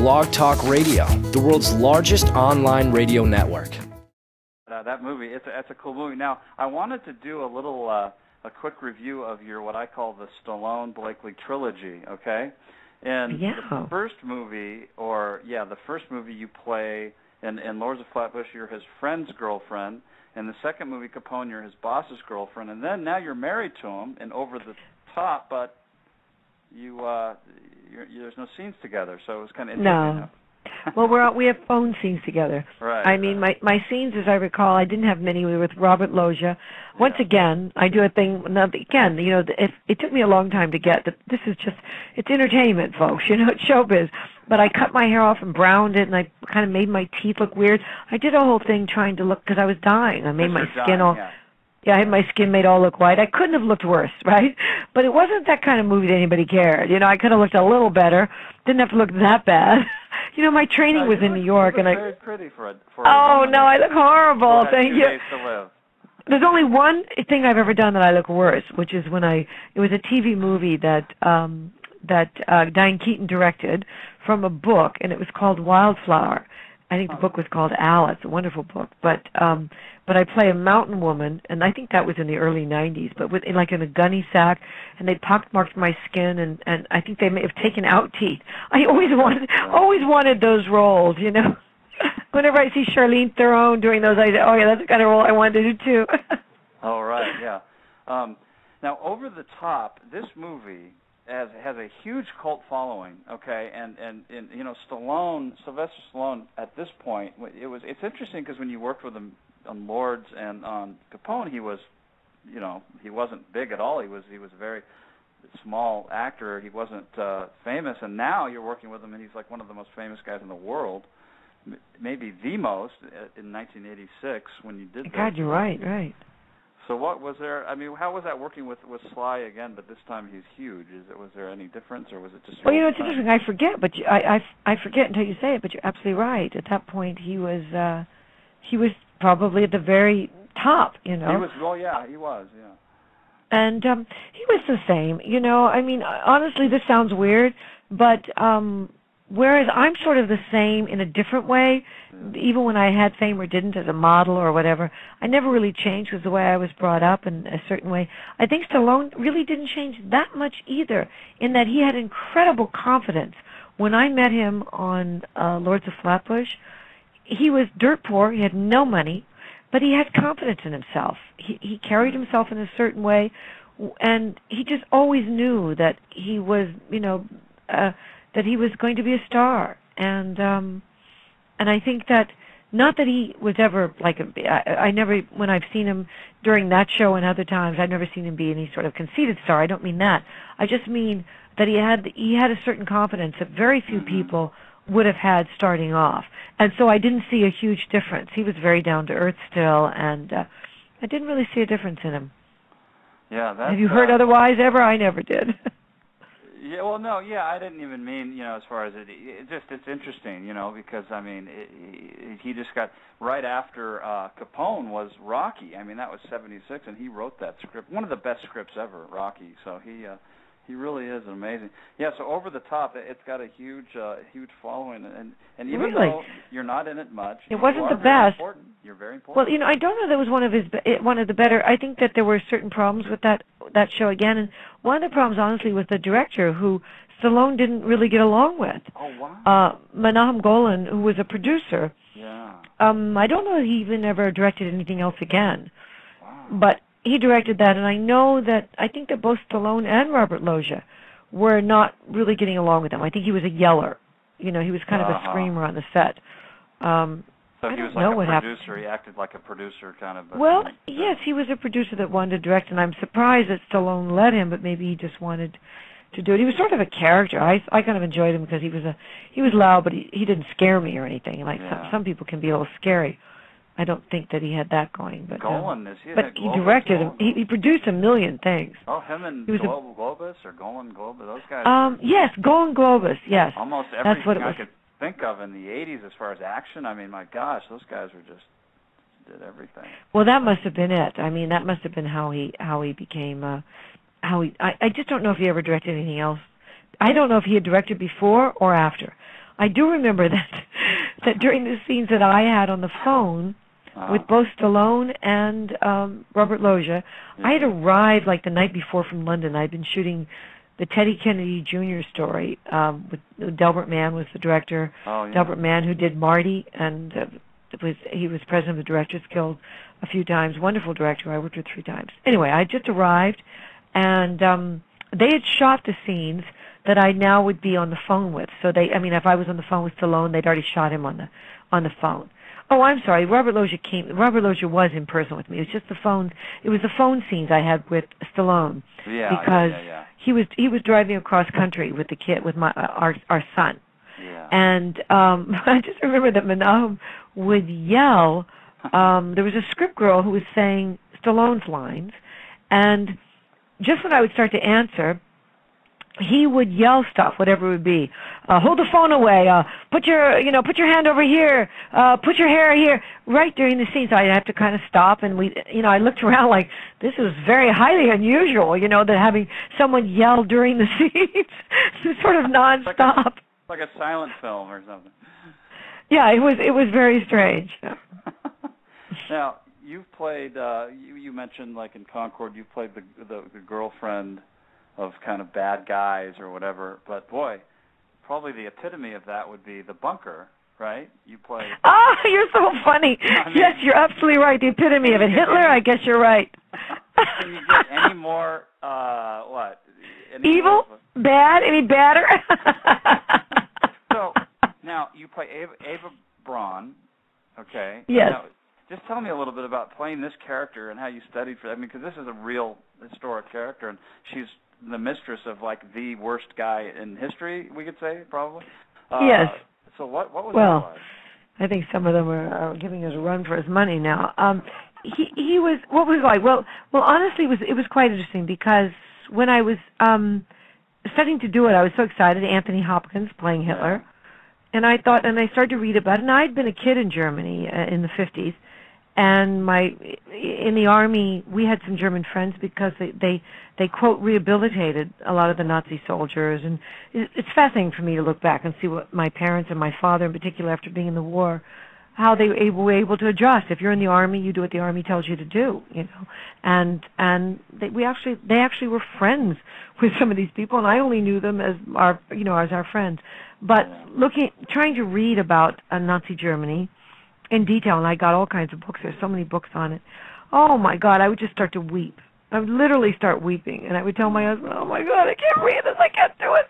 Blog Talk Radio, the world's largest online radio network. That movie, it's a cool movie. Now, I wanted to do a quick review of your, what I call the Stallone-Blakely trilogy, okay? And the first movie, you play, in Lords of Flatbush, you're his friend's girlfriend. In the second movie, Capone, you're his boss's girlfriend. And then now you're married to him and over the top, but there's no scenes together, so it was kind of interesting. No. Well, we have phone scenes together. Right. I mean, my scenes, as I recall, I didn't have many. We were with Robert Loggia. Once again, I do a thing. Now, again, it took me a long time to get that. This is it's entertainment, folks. It's showbiz. But I cut my hair off and browned it, and I kind of made my teeth look weird. I did a whole thing trying to look, because I was dying. I made my skin all. Yeah, I had my skin made all look white. I couldn't have looked worse, right? But it wasn't that kind of movie that anybody cared. I could have looked a little better. Didn't have to look that bad. My training was in New York, and very pretty for a Oh no, I look horrible. Thank you. Days to live. There's only one thing I've ever done that I look worse, which is when it was a TV movie that Diane Keaton directed from a book, and it was called Wildflower. I think the book was called Alice, a wonderful book. But I play a mountain woman, and I think that was in the early 90s, but in a gunny sack, and they pockmarked my skin, and I think they may have taken out teeth. I always wanted those roles, Whenever I see Charlize Theron doing those, I say, oh yeah, that's the kind of role I wanted to do too. Oh, right, yeah. Now, Over the Top, this movie has a huge cult following, okay, and Sylvester Stallone at this point, it's interesting because when you worked with him on Lords and on Capone, he wasn't big at all. He was a very small actor. He wasn't famous, and now you're working with him, and he's like one of the most famous guys in the world, maybe the most in 1986 when you did that. God, you're right. So what was there? I mean, how was that working with Sly again? But this time he's huge. Was there any difference, or was it just? Well, it's interesting. I forget, but I forget until you say it. But you're absolutely right. At that point, he was probably at the very top. He was. Well, yeah, he was. Yeah. And he was the same. I mean, honestly, this sounds weird, but whereas I'm sort of the same in a different way, even when I had fame or didn't as a model or whatever, I never really changed because the way I was brought up in a certain way. I think Stallone really didn't change that much either, in that he had incredible confidence. When I met him on Lords of Flatbush, he was dirt poor, he had no money, but he had confidence in himself. He carried himself in a certain way, and he just always knew that he was, that he was going to be a star, and I think that, not that he was ever I never, when I've seen him during that show and other times, I've never seen him be any sort of conceited star. I don't mean that. I just mean that he had a certain confidence that very few people would have had starting off, and so I didn't see a huge difference. He was very down to earth still, and I didn't really see a difference in him. Yeah, have you heard otherwise ever? I never did. Yeah, well, no, I didn't even mean, as far as it's interesting, because, I mean, he just got, right after Capone was Rocky. I mean, that was 76, and he wrote that script, one of the best scripts ever, Rocky, so he really is amazing. Yeah, so Over the Top, it's got a huge following, and even though you're not in it much, it wasn't the best. You're very important. Well, I don't know that was one of the better. I think that there were certain problems with that show again, and one of the problems, honestly, was the director, who Stallone didn't really get along with. Oh, wow. Menahem Golan, who was a producer. Yeah. I don't know that he even ever directed anything else again. Wow. But he directed that, and I think that both Stallone and Robert Loggia were not really getting along with him. I think he was a yeller. He was kind of a screamer on the set. So he was like a producer. He acted like a producer kind of. Well, yes, he was a producer that wanted to direct, and I'm surprised that Stallone let him, but maybe he just wanted to do it. He was sort of a character. I kind of enjoyed him because he was loud, but he didn't scare me or anything. Like some people can be a little scary. I don't think that he had that going, but Golan he directed him. He produced a million things. Oh, him and Globus or Golan Globus, those guys. Yes, Golan Globus. Yes, almost everything I could think of in the '80s as far as action. I mean, my gosh, those guys did everything. Well, that must have been it. I mean, that must have been how he became. I just don't know if he ever directed anything else. I don't know if he had directed before or after. I do remember that during the scenes that I had on the phone with both Stallone and Robert Loggia, I had arrived like the night before from London. I'd been shooting the Teddy Kennedy Jr. story with Delbert Mann was the director. Delbert Mann, who did Marty, and he was president of the Directors Guild a few times. Wonderful director. I worked with 3 times. Anyway, I just arrived, and they had shot the scenes that I now would be on the phone with. So if I was on the phone with Stallone, they'd already shot him on the phone. Oh, I'm sorry. Robert Loggia was in person with me. It was just the phone. It was the phone scenes I had with Stallone because he was driving across country with the kid, with our son. Yeah. And I just remember that Manab would yell. There was a script girl who was saying Stallone's lines, and just when I would start to answer, he would yell stuff, whatever it would be. Hold the phone away. Put your hand over here. Put your hair here. Right during the scenes, I'd have to kind of stop, and I looked around like this is very highly unusual. That having someone yell during the scenes, sort of nonstop. Like a silent film or something. Yeah, it was very strange. Now, you've played. You mentioned like in Concorde, you played the girlfriend of kind of bad guys or whatever. But boy, probably the epitome of that would be the bunker, right? You played. Oh, you're so funny. Yes, you're absolutely right. The epitome of it. Hitler, I guess you're right. Can you get any more? What? Evil? Bad? Any badder? So now you play Ava Braun, okay? Yes. Now, just tell me a little bit about playing this character and how you studied for that. I mean, because this is a real historic character, and she's the mistress of like the worst guy in history, we could say, probably. Yes. So what was that like? I think some of them are giving us a run for his money now. He was, what was it like? Well, honestly, it was quite interesting because when I was studying to do it, I was so excited. Anthony Hopkins playing Hitler. And I started to read about it. And I'd been a kid in Germany in the 50s. And in the army, we had some German friends because they quote rehabilitated a lot of the Nazi soldiers, and it's fascinating for me to look back and see what my parents and my father in particular, after being in the war, how they were able to adjust. If you're in the army, you do what the army tells you to do, And they actually were friends with some of these people, and I only knew them as our friends. But trying to read about Nazi Germany in detail, and I got all kinds of books. There's so many books on it. Oh my God, I would just start to weep. I would literally start weeping, and I would tell my husband, "Oh my God, I can't read this. I can't do it.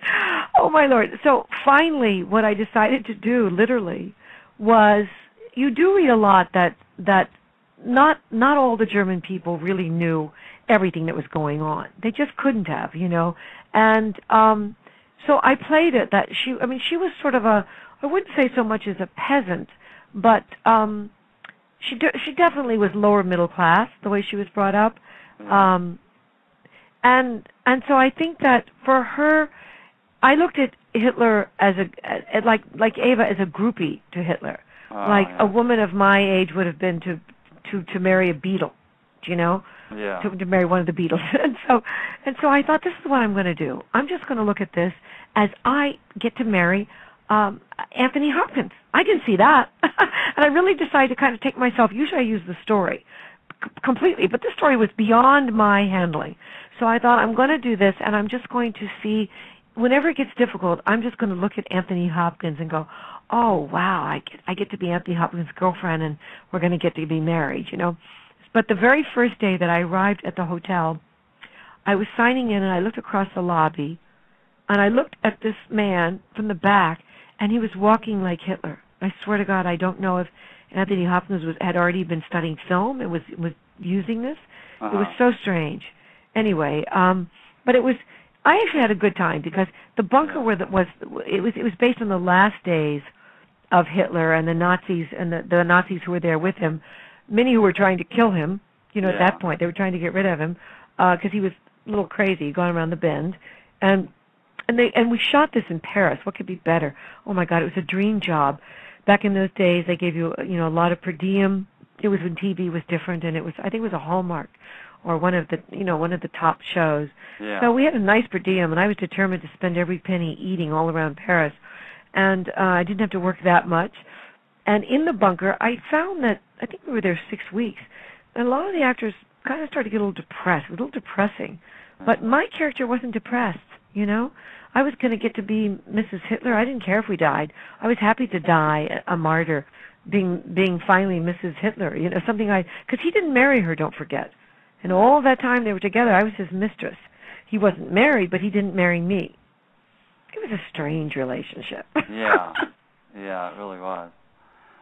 Oh my Lord." So finally, what I decided to do, literally, was you do read a lot that not all the German people really knew everything that was going on. They just couldn't have, And so I played it. She was sort of I wouldn't say so much as a peasant, but she definitely was lower middle class the way she was brought up, and so I think that for her, I looked at Hitler as like Ava as a groupie to Hitler, a woman of my age would have been to marry a Beatle, to marry one of the Beatles, and so I thought, this is what I'm going to do. I'm just going to look at this as I get to marry Anthony Hopkins. I didn't see that. And I really decided to kind of take myself, usually I use the story completely, but this story was beyond my handling. So I thought, I'm going to do this, and I'm just going to see, whenever it gets difficult, I'm just going to look at Anthony Hopkins and go, oh, wow, I get to be Anthony Hopkins' girlfriend, and we're going to get to be married, But the very first day that I arrived at the hotel, I was signing in, and I looked across the lobby, and I looked at this man from the back, and he was walking like Hitler. I swear to God, I don't know if Anthony Hopkins had already been studying film and was using this. It was so strange. Anyway, but I actually had a good time because the bunker was based on the last days of Hitler and the Nazis and the Nazis who were there with him. Many who were trying to kill him. At that point they were trying to get rid of him because he was a little crazy, going around the bend, and we shot this in Paris. What could be better? Oh my God, it was a dream job. Back in those days, they gave you a lot of per diem. It was when TV was different, and I think it was a Hallmark or one of the top shows. Yeah. So we had a nice per diem, and I was determined to spend every penny eating all around Paris. and I didn't have to work that much. And in the bunker, I found that, I think we were there 6 weeks, and a lot of the actors kind of started to get a little depressed, a little depressing. But my character wasn't depressed, you know? I was going to get to be Mrs. Hitler. I didn't care if we died. I was happy to die a martyr, being finally Mrs. Hitler, you know, because he didn't marry her, don't forget. And all that time they were together, I was his mistress. He wasn't married, but he didn't marry me. It was a strange relationship. Yeah, it really was.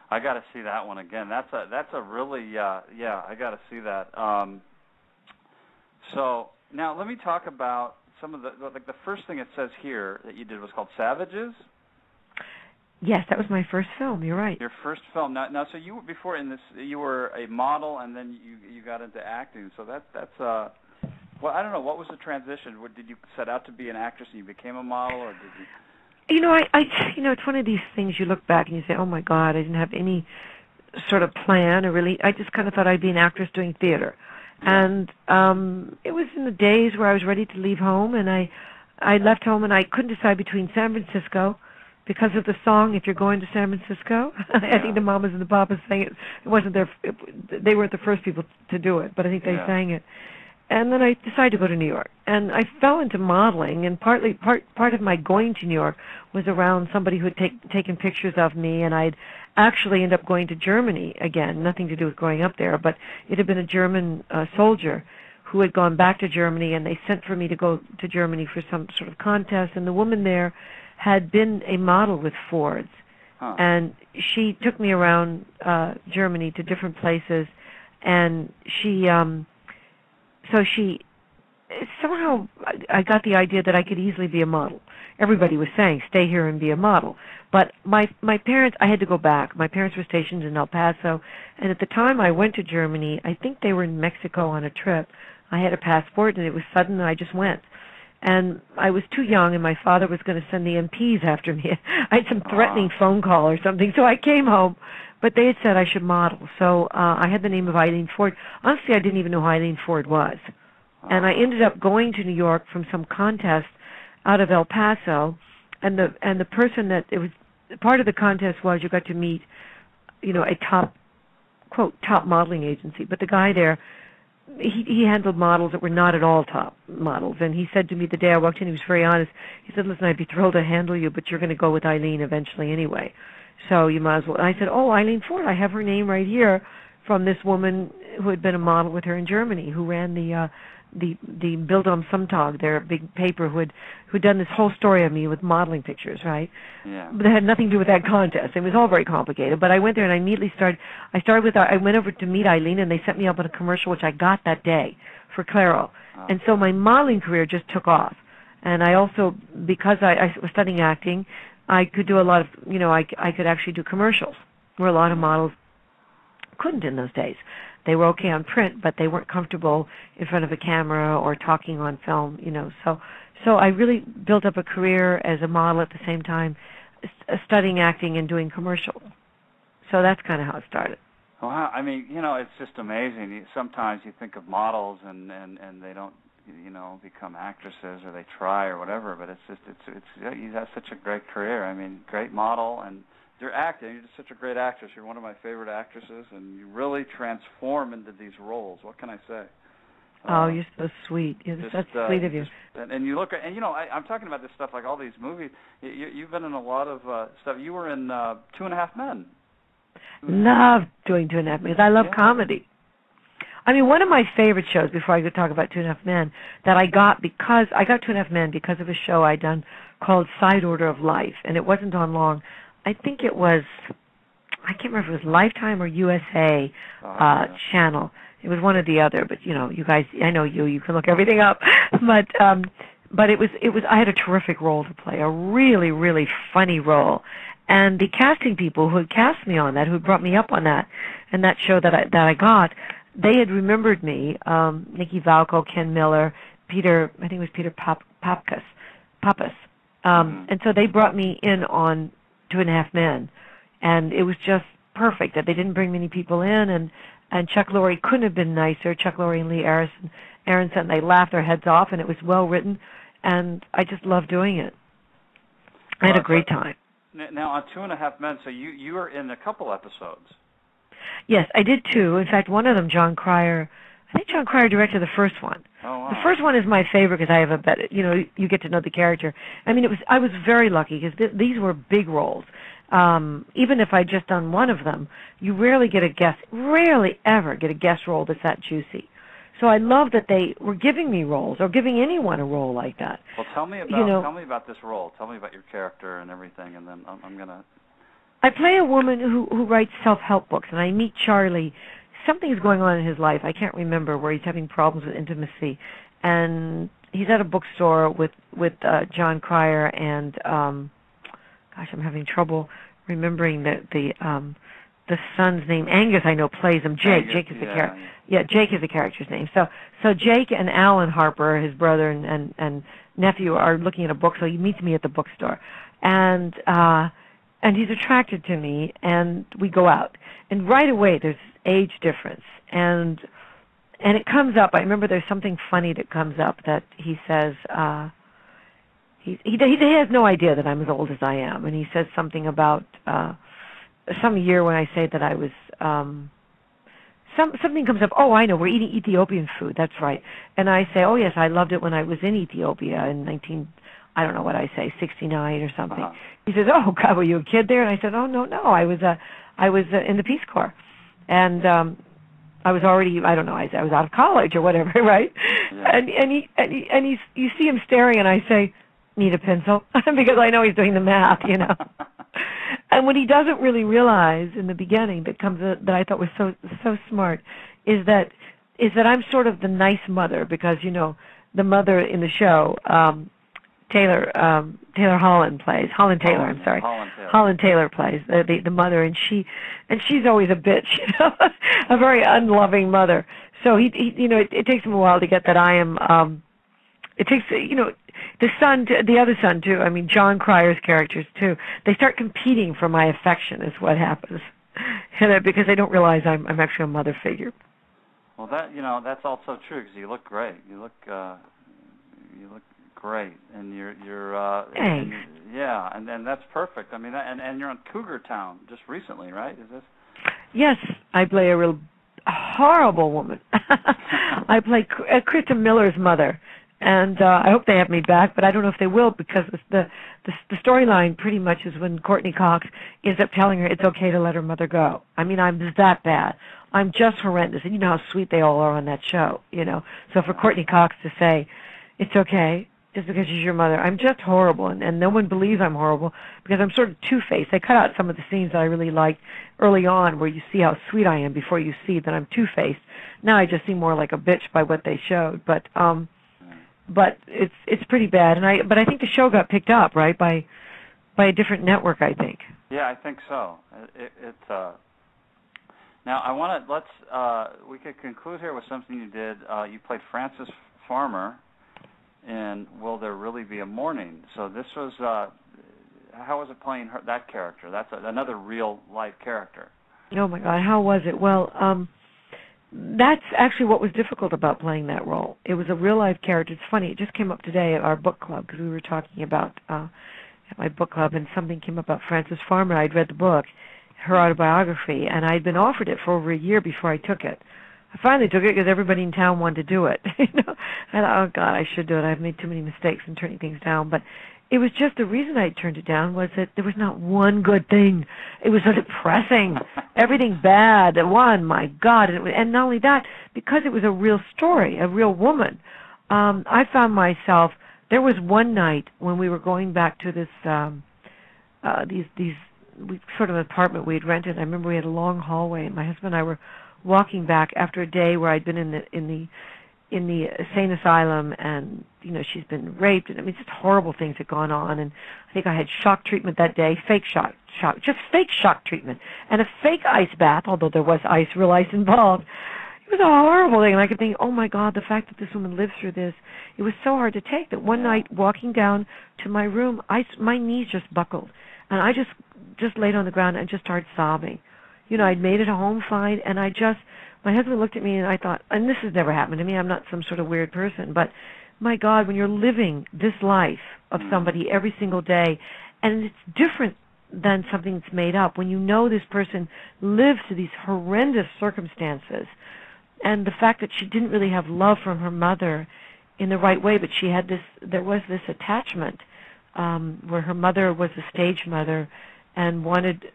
I got to see that one again. That's a really I got to see that. So now let me talk about some of the first thing it says here that you did was called Savages. Yes, that was my first film. You're right. Your first film. Now, so you were before in this. You were a model, and then you got into acting. So that's well, I don't know. What was the transition? Did you set out to be an actress and you became a model, or did you? You know, it's one of these things you look back and you say, oh my God, I didn't have any sort of plan, or really, I just kind of thought I'd be an actress doing theater. Yeah. And it was in the days where I was ready to leave home, and I left home, and I couldn't decide between San Francisco, because of the song, If You're Going to San Francisco. I think the Mamas and the Papas sang it. It wasn't they weren't the first people to do it, but I think they sang it. And then I decided to go to New York, and I fell into modeling. And part of my going to New York was around somebody who had taken pictures of me, and I'd actually ended up going to Germany again. Nothing to do with growing up there, but it had been a German soldier who had gone back to Germany, and they sent for me to go to Germany for some sort of contest. And the woman there had been a model with Ford's, and she took me around Germany to different places, and somehow I got the idea that I could easily be a model. Everybody was saying, stay here and be a model. But my parents, I had to go back. My parents were stationed in El Paso, and at the time I went to Germany, I think they were in Mexico on a trip. I had a passport, and it was sudden, and I just went. And I was too young, and my father was going to send the MPs after me. I had some threatening phone call or something, so I came home. But they had said I should model. So I had the name of Eileen Ford. Honestly, I didn't even know who Eileen Ford was. And I ended up going to New York from some contest out of El Paso, and the person that it was part of the contest was you got to meet, you know, a top modeling agency. But the guy there, he handled models that were not at all top models. And he said to me the day I walked in, he was very honest. He said, listen, I'd be thrilled to handle you, but you're going to go with Eileen eventually anyway. So you might as well. And I said, oh, Eileen Ford, I have her name right here from this woman who had been a model with her in Germany, who ran the Bild am Sonntag, their big paper, who'd done this whole story of me with modeling pictures, right? Yeah. But it had nothing to do with that contest. It was all very complicated. But I went there and I immediately I went over to meet Eileen, and they set me up on a commercial, which I got that day for Claro. Oh. And so my modeling career just took off. And I also, because I was studying acting, I could do a lot of, you know, I could actually do commercials, where a lot of models couldn't in those days. They were okay on print, but they weren't comfortable in front of a camera or talking on film, you know. So I really built up a career as a model at the same time, studying acting and doing commercials. So that's kind of how it started. Well, I mean, you know, it's just amazing. Sometimes you think of models and they don't, you know, become actresses, or they try or whatever. But you have such a great career. I mean, great model, and you're acting. You're just such a great actress. You're one of my favorite actresses, and you really transform into these roles. What can I say? Oh, you're so sweet. That's sweet of you. And you look, and you know, I'm talking about this stuff like all these movies. You've been in a lot of stuff. You were in 2.5 Men. Love doing 2.5 Men. I love comedy. I mean, one of my favorite shows, before I could talk about 2.5 Men, that I got 2.5 Men because of a show I'd done called Side Order of Life, and it wasn't on long. I think it was, I can't remember if it was Lifetime or USA channel. It was one or the other, but you know, you guys, I know you can look everything up. But it was. I had a terrific role to play, a really, really funny role. And the casting people who had cast me on that, who had brought me up on that, and that show that I got, they had remembered me. Nikki Valco, Ken Miller, Peter, I think it was Peter Pappas. And so they brought me in on 2.5 Men, and it was just perfect that they didn't bring many people in, and Chuck Lorre couldn't have been nicer. Chuck Lorre and Lee Aronson, they laughed their heads off, and it was well written, and I just loved doing it. I had a great time. Now, on Two and a Half Men, so you were in a couple episodes. Yes, I did two. In fact, one of them, John Cryer. I think John Cryer directed the first one. Oh, wow. The first one is my favorite because I have a better, you get to know the character. I mean, I was very lucky because these were big roles. Even if I'd just done one of them, you rarely ever get a guest role that's that juicy. So I love that they were giving me roles, or giving anyone a role like that. Well, tell me about this role. Tell me about your character and everything, and then I'm gonna. I play a woman who writes self-help books, and I meet Charlie. Something's going on in his life. I can't remember, where he's having problems with intimacy, and he's at a bookstore with John Cryer and gosh, I'm having trouble remembering the son's name. Angus, I know, plays him. Jake. Jake is the character. Yeah, Jake is the character's name. So Jake and Alan Harper, his brother and nephew, are looking at a book. So he meets me at the bookstore, and he's attracted to me, and we go out. And right away, there's age difference, and it comes up. I remember there's something funny that comes up that he says. He has no idea that I'm as old as I am, and he says something about some year when I say that I was. Something comes up. Oh, I know. We're eating Ethiopian food. That's right. And I say, oh yes, I loved it when I was in Ethiopia in I don't know what I say, 69 or something. Uh-huh. He says, oh God, were you a kid there? And I said, oh no, I was in the Peace Corps, and I was already, I don't know, I was out of college or whatever, right? Yeah. And you see him staring, and I say, need a pencil? Because I know he's doing the math, And what he doesn't really realize in the beginning that I thought was so smart is that I'm sort of the nice mother, because the mother in the show, Taylor Holland plays Holland Taylor. Holland Taylor plays the mother, and she's always a bitch, a very unloving mother. So it takes him a while to get that I am. It takes the other son too. I mean, John Cryer's characters too. They start competing for my affection, is what happens, because they don't realize I'm actually a mother figure. Well, that's also true, because you look great. You look great, and you're Thanks. And that's perfect. I mean, and you're on Cougar Town just recently, right? Is this? Yes, I play a real horrible woman. I play Krista Miller's mother. And I hope they have me back, but I don't know if they will, because the storyline pretty much is when Courtney Cox ends up telling her it's okay to let her mother go. I mean, I'm that bad. I'm just horrendous. And you know how sweet they all are on that show, So for Courtney Cox to say, it's okay, just because she's your mother, I'm just horrible. And no one believes I'm horrible, because I'm sort of two-faced. They cut out some of the scenes that I really liked early on, where you see how sweet I am before you see that I'm two-faced. Now I just seem more like a bitch by what they showed. But it's pretty bad, but I think the show got picked up, right, by a different network, I think. Yeah, I think so. Now I want to we could conclude here with something you did. You played Frances Farmer in Will There Really Be a Morning? So this was how was it playing that character? That's another real life character. Oh my God, how was it? Well, that's actually what was difficult about playing that role. It was a real-life character. It's funny, it just came up today at our book club, because we were talking about, at my book club, and something came up about Frances Farmer. I'd read the book, her autobiography, and I'd been offered it for over a year before I took it. I finally took it because everybody in town wanted to do it. I thought, oh, God, I should do it. I've made too many mistakes in turning things down. But it was just the reason I turned it down was that there was not one good thing. It was so depressing. Everything bad. One, my God. And not only that, because it was a real story, a real woman, I found myself, there was one night when we were going back to this, these sort of apartment we had rented. I remember we had a long hallway, and my husband and I were walking back after a day where I'd been in the insane asylum, and she's been raped, and I mean, just horrible things had gone on. And I think I had shock treatment that day, fake shock, just fake shock treatment, and a fake ice bath, although there was real ice involved. It was a horrible thing, and I could think, oh my God, the fact that this woman lived through this, it was so hard to take that one night walking down to my room, my knees just buckled, and I just laid on the ground and just started sobbing. I'd made it home fine, and my husband looked at me, and I thought, and this has never happened to me, I'm not some sort of weird person, but my God, when you're living this life of somebody every single day, and it's different than something that's made up. When you know this person lived through these horrendous circumstances, and the fact that she didn't really have love from her mother in the right way, but she had this, there was this attachment where her mother was a stage mother and wanted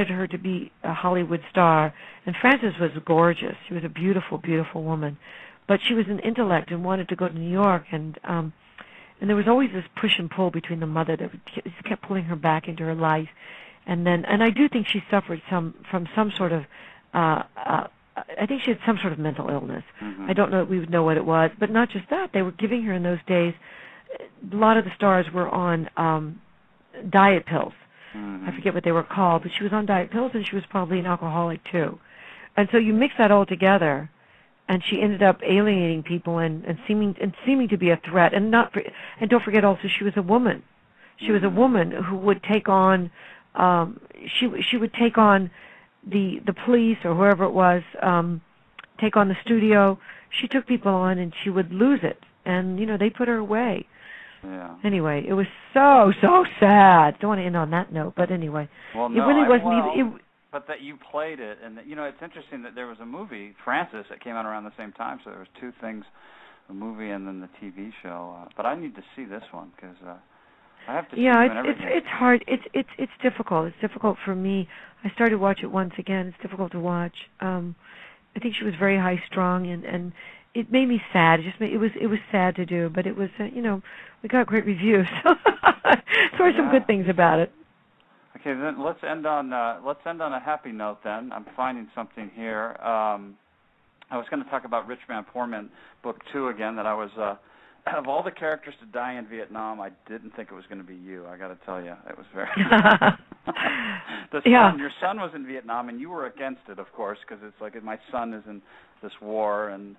her to be a Hollywood star. And Frances was gorgeous. She was a beautiful, beautiful woman. But she was an intellect and wanted to go to New York, and there was always this push and pull between the mother that just kept pulling her back into her life. And I do think she suffered from some sort of I think she had some sort of mental illness. I don't know that we would know what it was, but not just that. They were giving her in those days, a lot of the stars were on diet pills. I forget what they were called, but she was on diet pills, and she was probably an alcoholic too. And so you mix that all together, and she ended up alienating people and seeming to be a threat. And don't forget also, she was a woman. She was a woman who would take on she would take on the police or whoever it was, take on the studio. She took people on, and she would lose it, and they put her away. Yeah. Anyway, it was so sad. Don't want to end on that note, but anyway, well, no, it really wasn't. But that you played it, and it's interesting that there was a movie, Frances, that came out around the same time. So there was two things, the movie and then the TV show. But I need to see this one because I have to. Yeah, it's hard. It's difficult. It's difficult for me. I started to watch it once again. It's difficult to watch. I think she was very high strung, and it made me sad. It was sad to do, but it was we got great reviews. So there are some good things about it. Okay, then let's end on a happy note. Then I'm finding something here. I was going to talk about Rich Man Poor Man Book 2 again. That I was of all the characters to die in Vietnam, I didn't think it was going to be you. I got to tell you, it was very. Your son was in Vietnam, and you were against it, of course, because it's like my son is in this war, and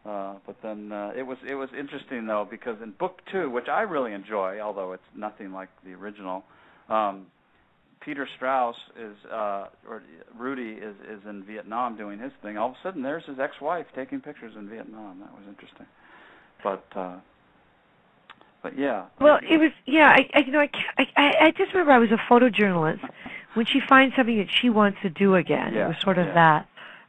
but then it was interesting though, because in Book 2, which I really enjoy, although it's nothing like the original. Peter Strauss or Rudy is in Vietnam doing his thing. All of a sudden, there's his ex-wife taking pictures in Vietnam. That was interesting. But yeah. Well, it was I just remember I was a photojournalist. When she finds something that she wants to do again, it was sort of that.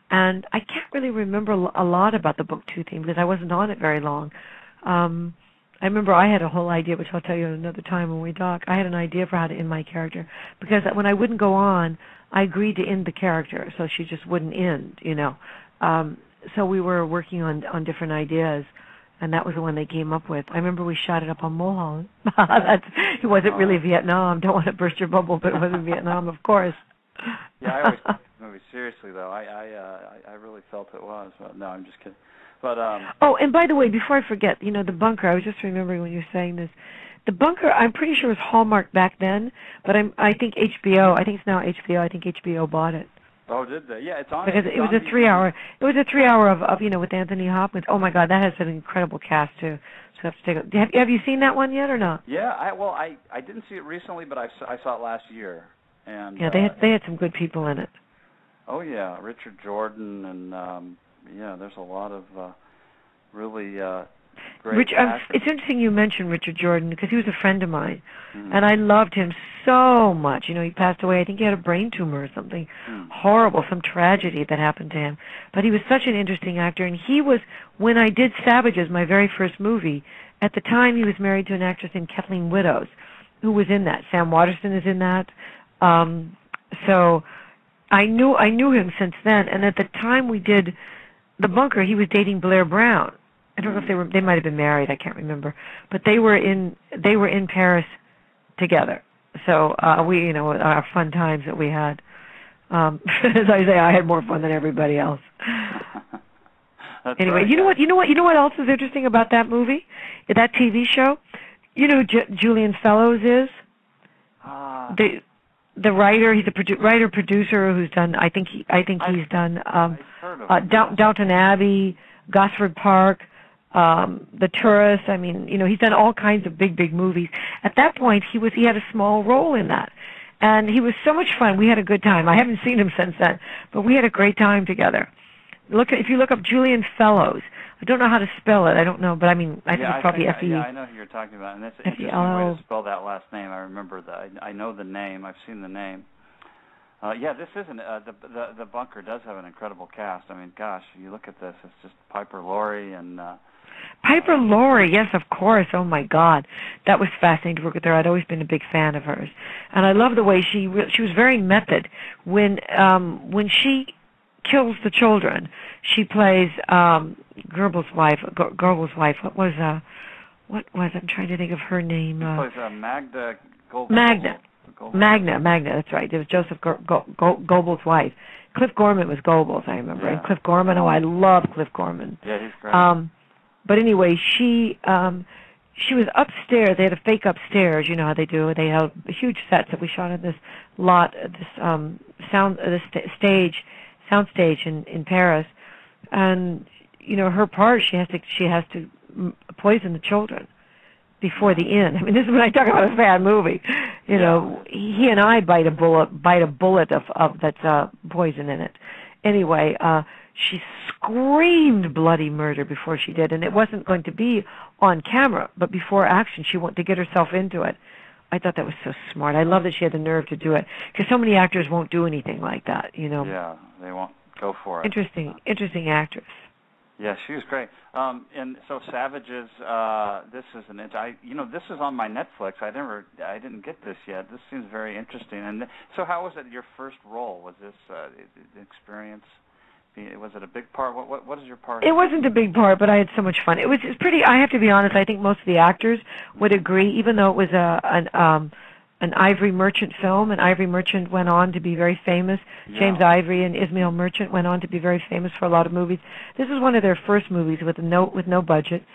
And I can't really remember a lot about the Book 2 theme because I wasn't on it very long. I remember I had a whole idea, which I'll tell you another time when we talk. I had an idea for how to end my character because when I wouldn't go on, I agreed to end the character, so she just wouldn't end, So we were working on different ideas, and that was the one they came up with. I remember we shot it up on Mulholland. It wasn't really Vietnam. Don't want to burst your bubble, but it wasn't Vietnam, of course. Yeah, I always take the movie seriously, though. I really felt it was. But no, I'm just kidding. But oh, and by the way, before I forget, The Bunker. I was just remembering when you were saying this. The Bunker, I'm pretty sure was Hallmark back then, but I think HBO. I think it's now HBO. I think HBO bought it. Oh, did they? Yeah, it's on. Because it was a 3-hour. It was a 3-hour of with Anthony Hopkins. Oh my God, that has an incredible cast too. So I have to take a. Have you seen that one yet or not? Yeah, I didn't see it recently, but I saw it last year. And yeah, they had some good people in it. Oh yeah, Richard Jordan and there's a lot of really great actors. It's interesting you mentioned Richard Jordan because he was a friend of mine, and I loved him so much. He passed away. I think he had a brain tumor or something horrible, some tragedy that happened to him. But he was such an interesting actor, and he was, when I did Savages, my very first movie, at the time he was married to an actress named Kathleen Widows, who was in that. Sam Waterston is in that. So I knew him since then, and at the time we did The Bunker, he was dating Blair Brown. I don't know if they might have been married, I can't remember, but they were in Paris together. So we our fun times that we had. As I say, I had more fun than everybody else. Anyway, right, you know what else is interesting about that movie, that TV show? You know who Julian Fellows is? The writer. He's a writer producer who's done. I think he's done Downton Abbey, Gosford Park, The Tourist. I mean, he's done all kinds of big movies. At that point, he had a small role in that, and he was so much fun. We had a good time. I haven't seen him since then, but we had a great time together. If you look up Julian Fellows, I don't know how to spell it. I don't know, but I mean, I think it's probably F-E. Yeah, I know who you're talking about, and that's an interesting way to spell that last name. I remember that. I know the name. I've seen the name. Yeah, this isn't the Bunker does have an incredible cast. I mean, gosh, you look at this, it's just Piper Laurie and Piper Laurie, yes, of course. Oh my God, that was fascinating to work with her. I'd always been a big fan of hers, and I love the way she was very method when she kills the children. She plays Goebbels' wife. What was I'm trying to think of her name. She plays Magda Goebbels. Magna, that's right. It was Joseph Goebbels' wife. Cliff Gorman was Goebbels, I remember. Yeah. And Cliff Gorman, I love Cliff Gorman. Yeah, he's great. But anyway, she was upstairs. They had a fake upstairs. You know how they do. They had huge sets that we shot in this lot, soundstage in Paris. And you know, her part, she has to poison the children before the end. I mean, this is when I talk about a bad movie. You know, he and I bite a bullet of that's poison in it. Anyway, she screamed bloody murder before she did, and it wasn't going to be on camera, but before action, she wanted to get herself into it. I thought that was so smart. I love that she had the nerve to do it, because so many actors won't do anything like that, you know. Yeah, they won't go for it. Interesting actress. Yeah, she was great. And so Savages, this is this is on my Netflix. I didn't get this yet. This seems very interesting. And so, how was it your first role? Was this experience? Was it a big part? What is your part? It wasn't a big part, but I had so much fun. It's pretty. I have to be honest. I think most of the actors would agree, even though it was an Ivory Merchant film, and Ivory Merchant went on to be very famous. Yeah. James Ivory and Ismail Merchant went on to be very famous for a lot of movies. This was one of their first movies with no budget,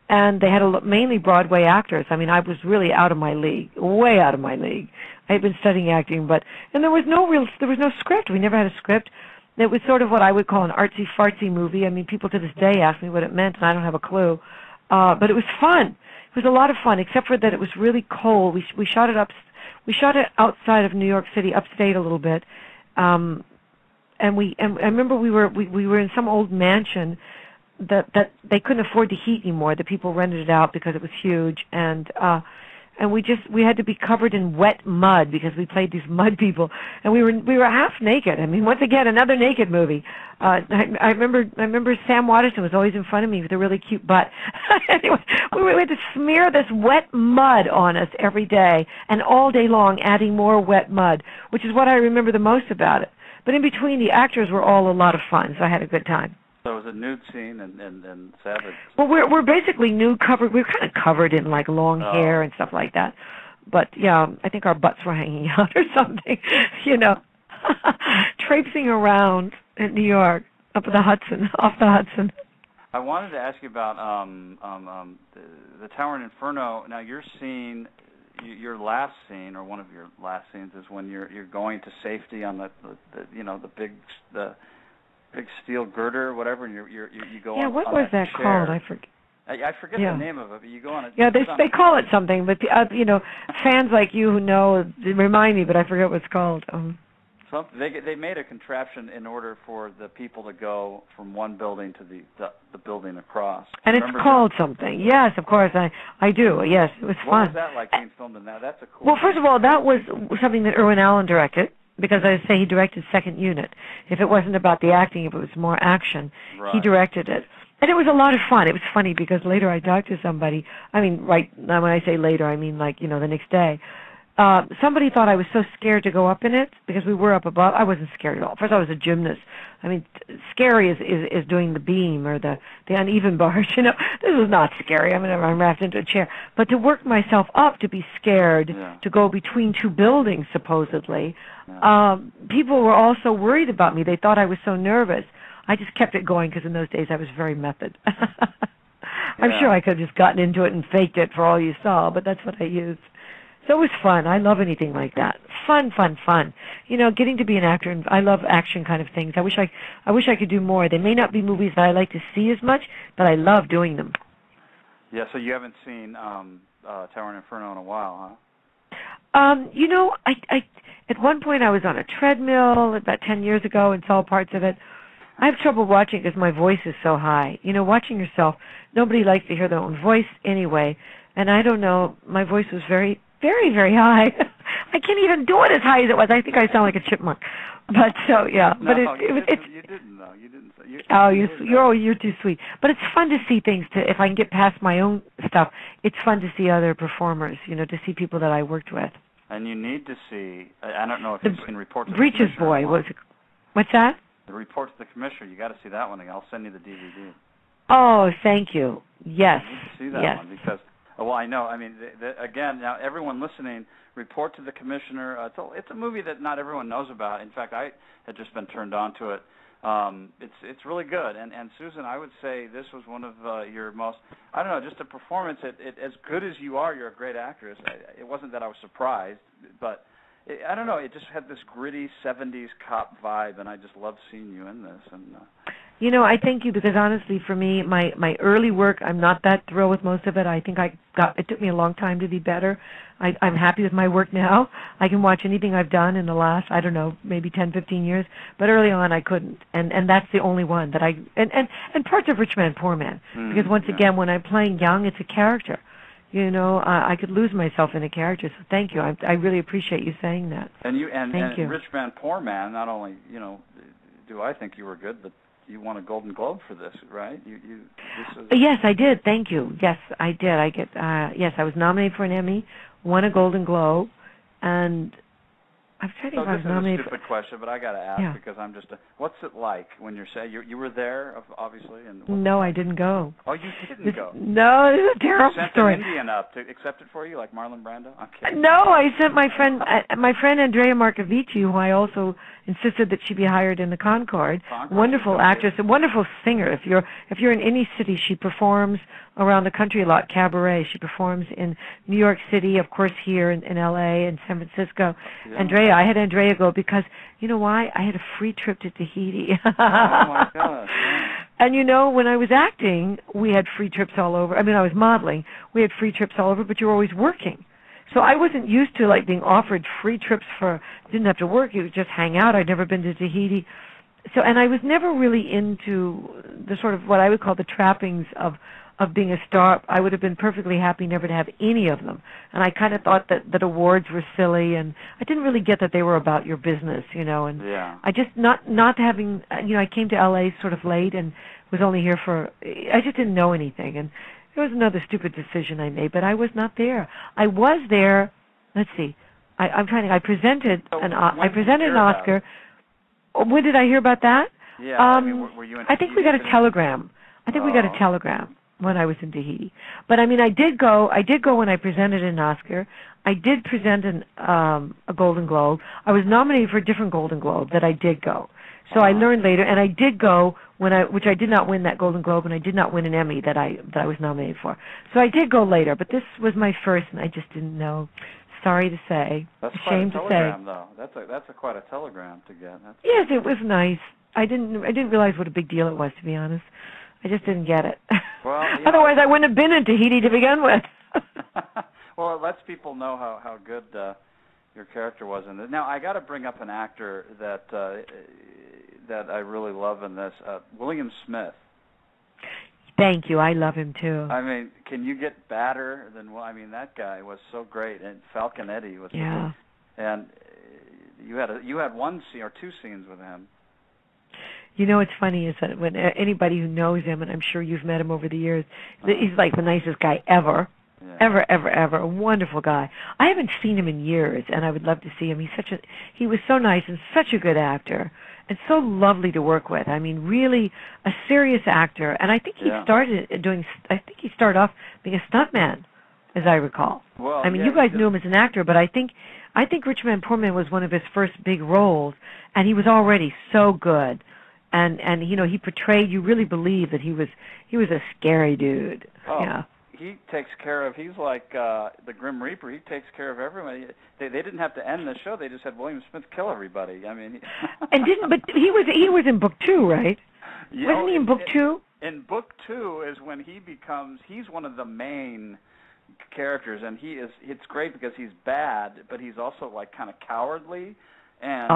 and they had mainly Broadway actors. I mean, I was really out of my league, way out of my league. I had been studying acting, and there was no script. We never had a script. It was sort of what I would call an artsy-fartsy movie. I mean, people to this day ask me what it meant, and I don't have a clue. But it was fun. It was a lot of fun, except for that it was really cold. We shot it outside of New York City, upstate a little bit. And I remember we were in some old mansion that they couldn't afford to heat anymore. The people rented it out because it was huge, and we had to be covered in wet mud because we played these mud people, and we were half naked. I mean, once again, another naked movie. I remember Sam Waterston was always in front of me with a really cute butt. Anyway, we had to smear this wet mud on us every day, and all day long, adding more wet mud, which is what I remember the most about it. But in between, the actors were all a lot of fun, so I had a good time. So it was a nude scene and Savage. Well, we're basically nude, covered. We're kind of covered in like long hair and stuff like that. But yeah, I think our butts were hanging out or something, you know, traipsing around in New York off the Hudson. I wanted to ask you about the Tower in Inferno. Now your last scene, or one of your last scenes, is when you're going to safety on the big steel girder or whatever, and you go on. Yeah, what was that called? I forget. I forget the name of it, but you go on it. Yeah, they call it something, but fans like you who know remind me, but I forget what it's called. They made a contraption in order for the people to go from one building to the building across. And it's called something. Yes, of course, I do. Yes, it was fun. What was that like being filmed in that? That's a cool. Well, first of all, that was something that Irwin Allen directed. Because I say he directed Second Unit. If it wasn't about the acting, if it was more action, he directed it. And it was a lot of fun. It was funny because later I talked to somebody. I mean, right now when I say later, I mean like, the next day. Somebody thought I was so scared to go up in it because we were up above. I wasn't scared at all. First, I was a gymnast. I mean, scary is doing the beam or the uneven bars. This is not scary. I mean, I'm wrapped into a chair. But to work myself up, to be scared, to go between two buildings, supposedly, people were also worried about me. They thought I was so nervous. I just kept it going because in those days I was very method. I'm sure I could have just gotten into it and faked it for all you saw, but that's what I used. So it was fun. I love anything like that. Fun. Getting to be an actor, and I love action kind of things. I wish I could do more. They may not be movies that I like to see as much, but I love doing them. Yeah, so you haven't seen Tower in Inferno in a while, huh? I at one point I was on a treadmill about 10 years ago and saw parts of it. I have trouble watching because my voice is so high. You know, watching yourself, nobody likes to hear their own voice anyway. And I don't know, my voice was very, very, very high. I can't even do it as high as it was. I think I sound like a chipmunk. But so yeah, No, but you didn't though. You didn't. You're too sweet. But it's fun to see things. If I can get past my own stuff, it's fun to see other performers. You know, to see people that I worked with. And you need to see. I don't know if you've seen Report to the Breeches Commissioner. Boy was. What's that? The Report to the Commissioner. You got to see that one. I'll send you the DVD. Oh, thank you. Yes. You need to see that one because. Well, I know. I mean, again, now everyone listening, Report to the Commissioner. It's a movie that not everyone knows about. In fact, I had just been turned on to it. It's really good. And Susan, I would say this was one of your most. I don't know, just a performance. As good as you are, you're a great actress. It wasn't that I was surprised, but I don't know. It just had this gritty '70s cop vibe, and I just loved seeing you in this. And you know, I thank you because honestly, for me, my early work, I'm not that thrilled with most of it. I think it took me a long time to be better. I'm happy with my work now. I can watch anything I've done in the last, I don't know, maybe 10, 15 years. But early on, I couldn't, and that's the only one that and parts of Rich Man, Poor Man. Because once again, when I'm playing young, it's a character. You know, I could lose myself in a character. So thank you. I really appreciate you saying that. And thank you. Rich Man, Poor Man. Not only do I think you were good, but you won a Golden Globe for this, right? Yes, I did. Thank you. Yes, I did. Yes, I was nominated for an Emmy, won a Golden Globe, and I'm trying to think if I was nominated. This is a stupid question, but I got to ask because I'm just. What's it like when you're saying you were there, obviously? And no, I didn't go. Oh, you didn't go? No, this is a terrible story. You sent an Indian up to accept it for you, like Marlon Brando? I'm kidding. No, I sent my friend Andrea Marcovici, who I also insisted that she be hired in the Concorde. Wonderful actress, a wonderful singer. If you're in any city, she performs around the country a lot. Cabaret. She performs in New York City, of course, here in L.A. and San Francisco. Yeah. I had Andrea go because you know why? I had a free trip to Tahiti. Oh my gosh. Yeah. And you know, when I was acting, we had free trips all over. I mean, I was modeling. We had free trips all over, but you were always working. So I wasn't used to like being offered free trips didn't have to work. You would just hang out. I'd never been to Tahiti. So, and I was never really into the sort of what I would call the trappings of being a star. I would have been perfectly happy never to have any of them. And I kind of thought that awards were silly, and I didn't really get that they were about your business, you know. And I just not having, you know, I came to L.A. sort of late and was only here I just didn't know anything. And it was another stupid decision I made, but I was not there. I was there. Let's see. I'm trying to. I presented an Oscar. When did I hear about that? Yeah. I mean, were you in I think we got a telegram. We got a telegram when I was in Tahiti. But I mean, I did go when I presented an Oscar. I did present a Golden Globe. I was nominated for a different Golden Globe that I did go. So I learned later, and I did go which I did not win that Golden Globe, and I did not win an Emmy that I was nominated for. So I did go later, but this was my first, and I just didn't know. Sorry to say. That's Shame quite a telegram, though. That's quite a telegram to get. Yes, it was nice. I didn't realize what a big deal it was, to be honest. I just didn't get it. Well, otherwise I wouldn't have been in Tahiti to begin with. Well, it lets people know how good your character was in it. Now, I got to bring up an actor that I really love in this, William Smith. Thank you. I love him too. I mean, can you get badder than? Well, I mean, that guy was so great, and Falconetti was. Yeah. And you had one scene or two scenes with him. You know what's funny is that when anybody who knows him, and I'm sure you've met him over the years, he's like the nicest guy ever. Yeah. Ever. A wonderful guy. I haven't seen him in years, and I would love to see him. He was so nice and such a good actor, and so lovely to work with. I mean, really a serious actor. And I think he started off being a stuntman, as I recall. Well, I mean, you guys knew him as an actor, but I think Rich Man, Poor Man was one of his first big roles, and he was already so good. And you know, he portrayed, you really believe that he was a scary dude. Oh. Yeah. He's like the Grim Reaper. He takes care of everybody. They didn't have to end the show. They just had William Smith kill everybody. I mean, but he was in book 2, right? Wasn't he in book 2? In book 2 is when he's one of the main characters, and it's great because he's bad, but he's also like kind of cowardly. And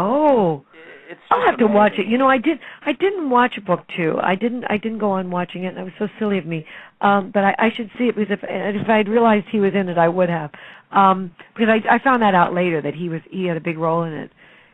I'll have to watch it. You know, I didn't watch book 2. I didn't go on watching it, and it was so silly of me. But I should see it, because if I'd realized he was in it, I would have. Because I found that out later, that he had a big role in it.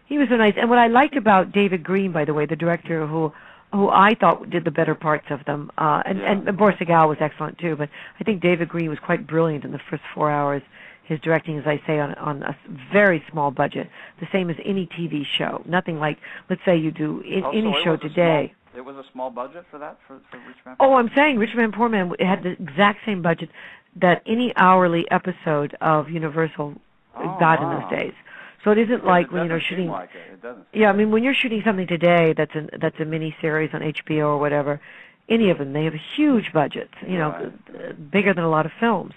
He was so nice. And what I liked about David Green, by the way, the director who I thought did the better parts of them, and Boris Segal was excellent too, but I think David Green was quite brilliant in the first 4 hours. His directing, as I say, on a very small budget, the same as any TV show. Nothing like, let's say you do any show today. It was a small budget for that, for Rich Man? Oh, I'm saying Rich Man, Poor Man had the exact same budget that any hourly episode of Universal got in those days. So it isn't like when you're shooting. Like it doesn't. Yeah, I mean, when you're shooting something today that's a mini series on HBO or whatever, any of them, they have huge budgets. You know, bigger than a lot of films.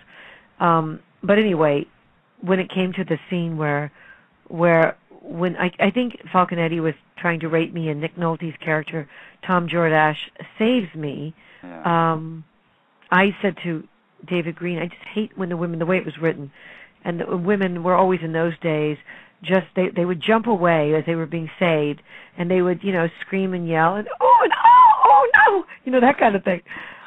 But anyway, when it came to the scene where when I think Falconetti was trying to rape me, and Nick Nolte's character Tom Jordache saves me, I said to David Green, I just hate when the way it was written, and the women were always in those days just they would jump away as they were being saved, and they would scream and yell and oh no, that kind of thing.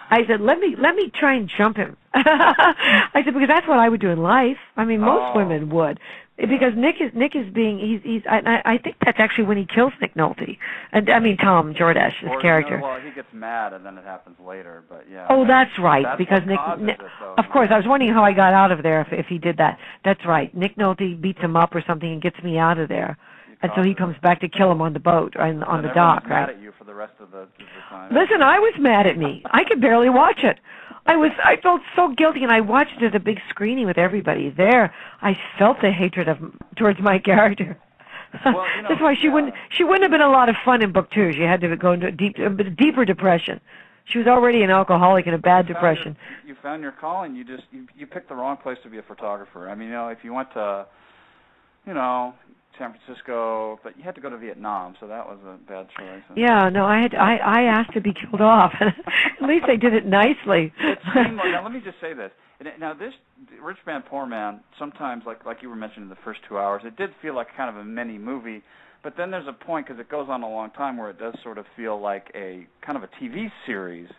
I said, let me try and jump him. I said, because that's what I would do in life. I mean, most women would, because Nick is being I think that's actually when he kills Nick Nolte, and I mean Tom Jordache's character. Well, he gets mad, and then it happens later. But yeah. Oh, that's right. Because Nick of course, I was wondering how I got out of there if he did that. That's right. Nick Nolte beats him up or something and gets me out of there. And so he comes back to kill him on the boat or on the dock, right? Mad at you for the rest of the time. Listen, I was mad at me. I could barely watch it. I felt so guilty, and I watched it at a big screening with everybody there. I felt the hatred towards my character. Well, that's why she wouldn't have been a lot of fun in book 2. She had to go into a deeper depression. She was already an alcoholic in a bad depression. You found your calling. You picked the wrong place to be a photographer. I mean, if you went to, San Francisco, but you had to go to Vietnam, so that was a bad choice. Yeah, no, I asked to be killed off. At least they did it nicely. It seemed like, now let me just say this. Now this Rich Man, Poor Man, sometimes, like you were mentioning, the first 2 hours, it did feel like kind of a mini movie, but then there's a point, because it goes on a long time, where it does sort of feel like a kind of a TV series,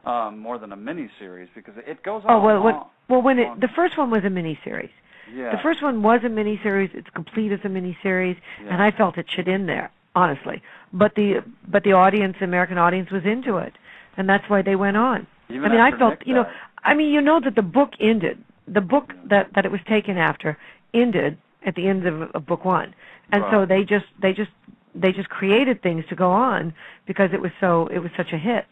more than a mini series, because it goes on. The first one was a mini series. Yeah. The first one was a miniseries. It's complete as a miniseries, and I felt it should end there, honestly. But the audience, the American audience, was into it, and that's why they went on. I felt, that the book ended. The book that it was taken after ended at the end of book 1, and so they just created things to go on because it was such a hit.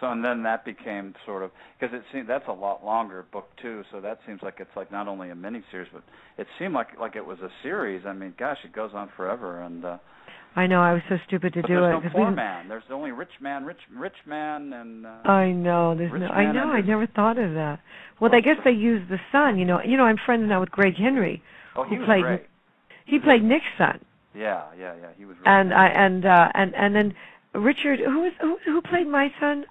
So, and then that became sort of, because it seemed that's a lot longer, book 2. So that seems like it's like not only a miniseries, but it seemed like it was a series. I mean, gosh, it goes on forever. And I know, I was so stupid to do it. There's no Poor Man. There's only Rich Man, and. I know. I never thought of that. Well, I guess they used the son. I'm friends now with Greg Henry. Oh, he was great. He played Nick's son. Yeah. He was. Really and then. Richard, who played my son?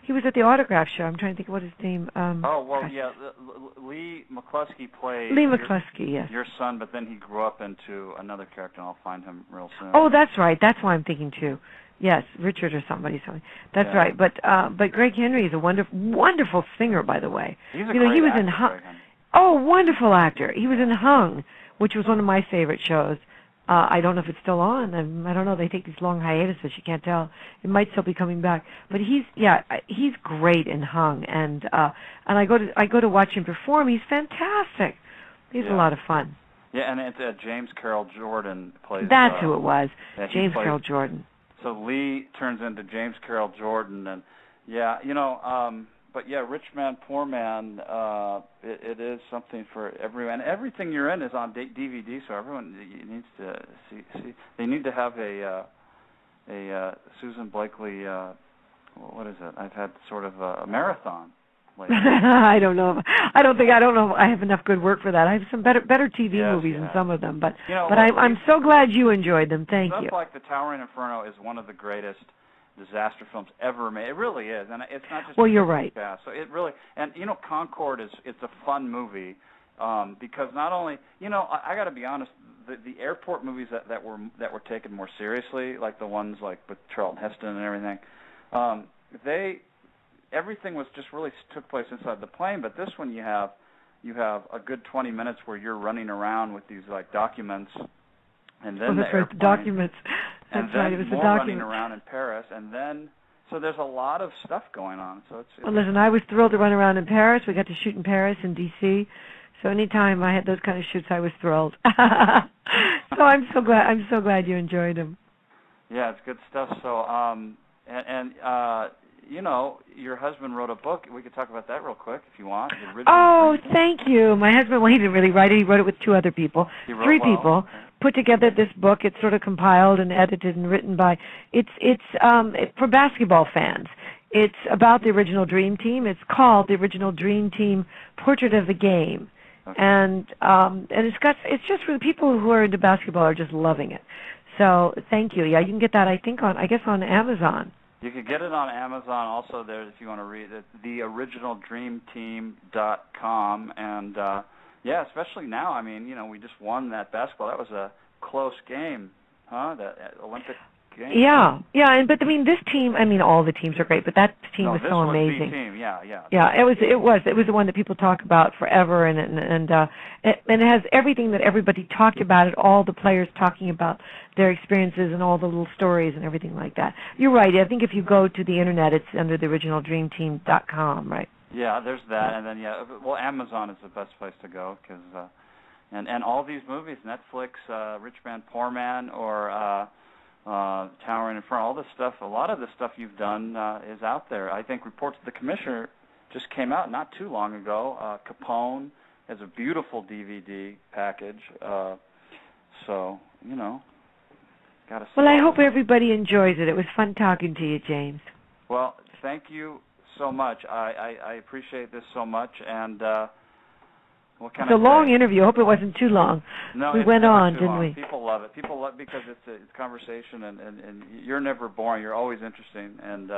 He was at the autograph show. I'm trying to think of what his name. Lee McCluskey played. Lee McCluskey, yes. Your son, but then he grew up into another character, and I'll find him real soon. Oh, that's right. That's why I'm thinking too. Yes, Richard or something. That's right. But Greg Henry is a wonderful singer, by the way. He's a great he was actor, in Hung. Oh, wonderful actor. He was in Hung, which was one of my favorite shows. I don't know if it's still on. I don't know. They take these long hiatuses. You can't tell. It might still be coming back. But he's great in Hung, and I go to watch him perform. He's fantastic. He's a lot of fun. Yeah, and it's James Carroll Jordan plays. That's who it was. Yeah, James Carroll Jordan. So Lee turns into James Carroll Jordan, and but yeah, Rich Man, Poor Man, it is something for everyone. Everything you're in is on DVD, so everyone needs to see. They need to have a Susan Blakely, what is it? I've had sort of a marathon lately. I don't know. I don't know. I have enough good work for that. I have some better TV movies than some of them, but I'm so glad you enjoyed them. Thank you. Stuff like The Towering Inferno is one of the greatest disaster films ever made. It really is, and it's not just. Well, you're right. So it really, and CONCORDE it's a fun movie because not only I got to be honest, the airport movies that were taken more seriously, like the ones like with Charlton Heston and everything, everything was just really took place inside the plane. But this one, you have a good 20 minutes where you're running around with these like documents, and then the airplane, documents. And That's then right, it was more the documents. running around in Paris, and then so there's a lot of stuff going on. So it's well, listen, I was thrilled to run around in Paris. We got to shoot in Paris and D.C. So anytime I had those kind of shoots, I was thrilled. So I'm so glad you enjoyed them. Yeah, it's good stuff. So you know, your husband wrote a book. We could talk about that real quick if you want. Oh, thank you. My husband, well, he didn't really write it. He wrote it with two other people, three people. Okay. Put together this book. It's sort of compiled and edited and written by. It's for basketball fans. It's about the original Dream Team. It's called The Original Dream Team: Portrait of the Game. Okay. And it's just for the people who are into basketball are just loving it. So thank you. Yeah, you can get that I guess on Amazon. You can get it on Amazon also there if you want to read it, theoriginaldreamteam.com. And, yeah, especially now, I mean, you know, we just won that basketball. That was a close game, huh, that Olympic game. Yeah, but, I mean, this team, I mean, all the teams are great, but that team was so amazing. The team, yeah. Yeah, it was the one that people talk about forever, and it has everything that everybody talked about it, all the players talking about their experiences and all the little stories and everything like that. You're right. I think if you go to the internet, it's under theoriginaldreamteam.com, right? Yeah, there's that, and then well, Amazon is the best place to go because and all these movies, Netflix, Rich Man, Poor Man, or Towering Inferno, all this stuff. A lot of the stuff you've done is out there. I think Reports of the Commissioner just came out not too long ago. Capone has a beautiful DVD package. So you know. Well, I hope everybody enjoys it. It was fun talking to you, James. Well, thank you so much. I appreciate this so much. And what can I say? It's a long interview. I hope it wasn't too long. No, we went on, didn't long. we? People love it. People love it because it's conversation, and you're never boring. You're always interesting. And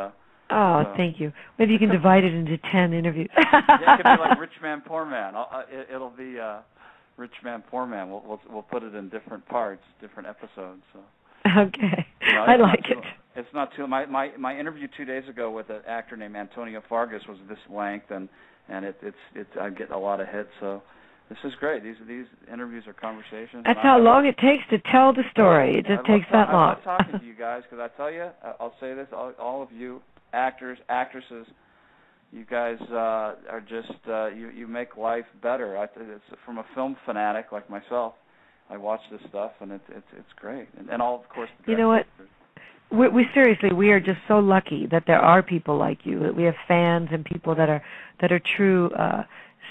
thank you. Maybe you can divide it into 10 interviews. Yeah, it could be like Rich Man, Poor Man. It'll be Rich Man, Poor Man. We'll put it in different parts, different episodes. So. Okay, I like it. It's not too. My interview 2 days ago with an actor named Antonio Fargas was this length, and it's I get a lot of hits. So this is great. These interviews are conversations. That's how long it takes to tell the story. It just takes that long. I love talking to you guys because I tell you, I'll say this: all of you actors, actresses, you guys are just you make life better. It's from a film fanatic like myself. I watch this stuff, and it's great. And all, of course, the you know what? We seriously, we are just so lucky that there are people like you. That we have fans and people that are true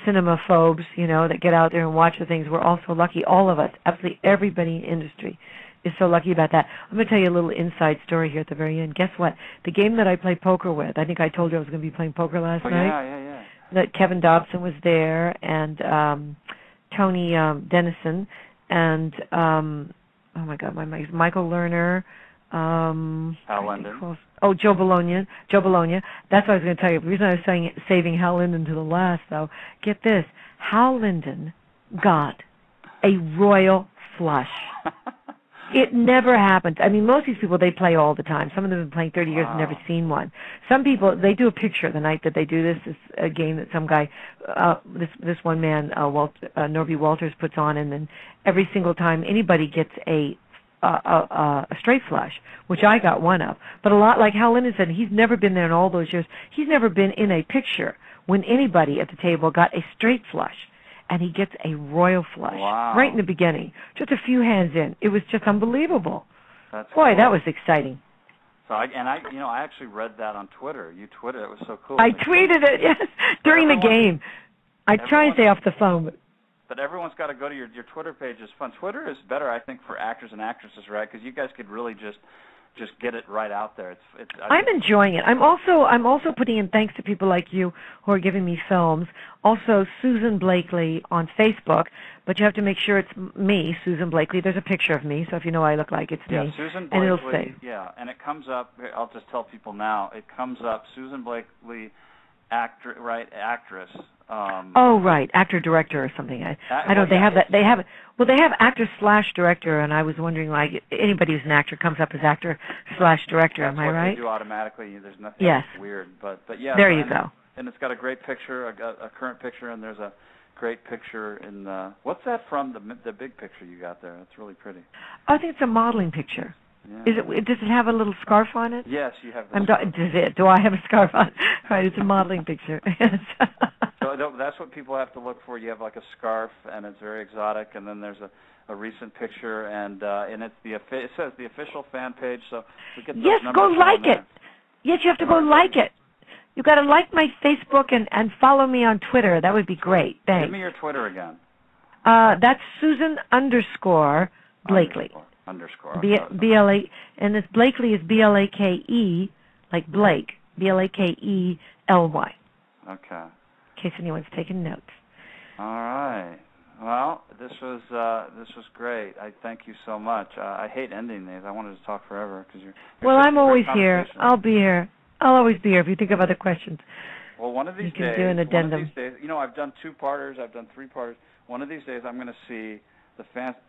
cinema phobes, you know, that get out there and watch the things. We're also lucky, all of us, absolutely everybody in the industry is so lucky about that. I'm going to tell you a little inside story here at the very end. Guess what? The game that I play poker with, I think I told you I was going to be playing poker last night. Yeah. That Kevin Dobson was there, and Tony Dennison, and oh my God, Michael Lerner. Hal Linden. Oh, Joe Bologna. That's what I was going to tell you. The reason I was saving Hal Linden to the last, though, get this. Hal Linden got a royal flush. It never happened. I mean, most of these people, they play all the time. Some of them have been playing 30 years and never seen one. Some people, they do a picture the night that they do this. It's a game that some guy, this one man, Norby Walters, puts on, and then every single time anybody gets a straight flush, which I got one of. But a lot, like Hal Linden said, he's never been there in all those years. He's never been in a picture when anybody at the table got a straight flush. And he gets a royal flush right in the beginning, just a few hands in. It was just unbelievable. That's Boy, cool. That was exciting. So I actually read that on Twitter. You tweeted it. It was so cool. I tweeted it, yes, during the game. I try and stay off the phone. But everyone's got to go to your Twitter page. It's fun. Twitter is better, I think, for actors and actresses, right? Because you guys could really just get it right out there. I'm enjoying it. I'm also putting in thanks to people like you who are giving me films. Also, Susan Blakely on Facebook, but you have to make sure it's me, Susan Blakely. There's a picture of me, so if you know what I look like, it's me. Yeah, Susan Blakely. And it'll say. Yeah, and it comes up. I'll just tell people now. It comes up. Susan Blakely actress. Oh, right, actor director or something. I don't. They have that. They have. Well, they have actor / director, and I was wondering, like, anybody who's an actor comes up as actor / director. Am I right? That's what they do automatically. There's nothing weird, but yeah. There you go. And it's got a great picture, a current picture, and there's a great picture in what's that from? The big picture you got there. That's really pretty. I think it's a modeling picture. Yeah. Does it have a little scarf on it? Yes, you have. Do I have a scarf on? Right, it's a modeling picture. So that's what people have to look for. You have like a scarf, and it's very exotic. And then there's a recent picture, and it's it says the official fan page. So we get those numbers. Yes, go like it. Yes, you have to go like it. You got to like my Facebook and follow me on Twitter. That would be great. Thanks. Give me your Twitter again. That's Susan _Blakely. Underscore. BLA, and this Blakely is BLAKE, like Blake, BLAKELY. Okay. In case anyone's taking notes. All right. Well, this was great. I thank you so much. I hate ending these. I wanted to talk forever because you're. Well, I'm always here. I'll be here. I'll always be here if you think of other questions. Well, one of these days, you can do an addendum. One of these days, I've done 2-parters. I've done 3-parters. One of these days, I'm going to see the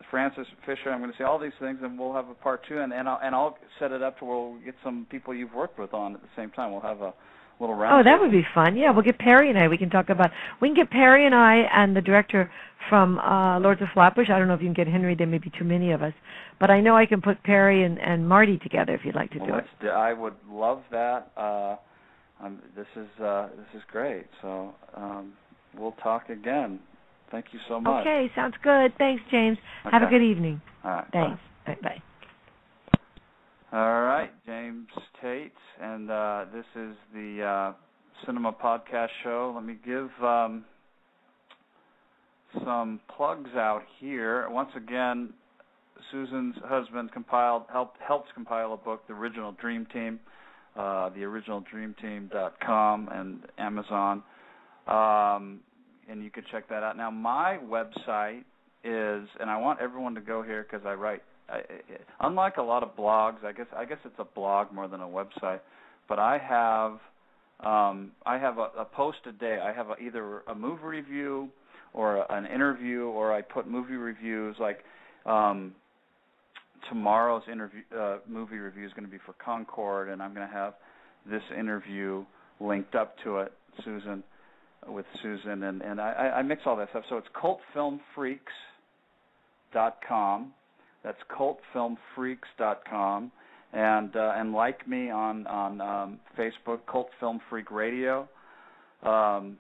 Francis Fisher. I'm going to see all these things, and we'll have a part 2, and I'll set it up to where we'll get some people you've worked with on at the same time. We'll have a little round. Oh, that would be fun. Yeah, we'll get Perry and I. We can get Perry and I and the director from Lords of Flatbush. I don't know if you can get Henry. There may be too many of us, but I know I can put Perry and Marty together if you'd like to do it. I would love that. This is great. So we'll talk again. Thank you so much. Okay, sounds good. Thanks, James. Okay. Have a good evening. All right. Thanks. Bye. All right, James Tate, and this is the Cinema Podcast Show. Let me give some plugs out here. Once again, Susan's husband helps compile a book, The Original Dream Team, theoriginaldreamteam.com and Amazon. And you can check that out. Now, my website is, and I want everyone to go here because I write. Unlike a lot of blogs, I guess it's a blog more than a website. But I have a post a day. I have either a movie review or an interview, or I put movie reviews. Like tomorrow's movie review is going to be for CONCORDE, and I'm going to have this interview linked up to it, with Susan, and I mix all that stuff. So it's cultfilmfreaks.com. That's cultfilmfreaks.com, and like me on Facebook, Cult Film Freak Radio. And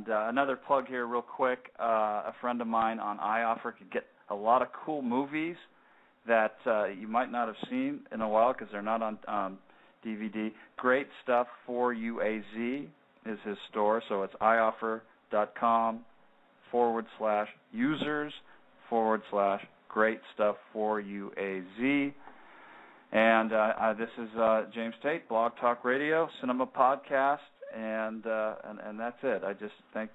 another plug here, real quick. A friend of mine on iOffer could get a lot of cool movies that you might not have seen in a while because they're not on DVD. Great Stuff for UAZ is his store, so it's iOffer.com/users/Great Stuff for UAZ. And this is James Tate, Blog Talk Radio, Cinema Podcast, and that's it. I just thank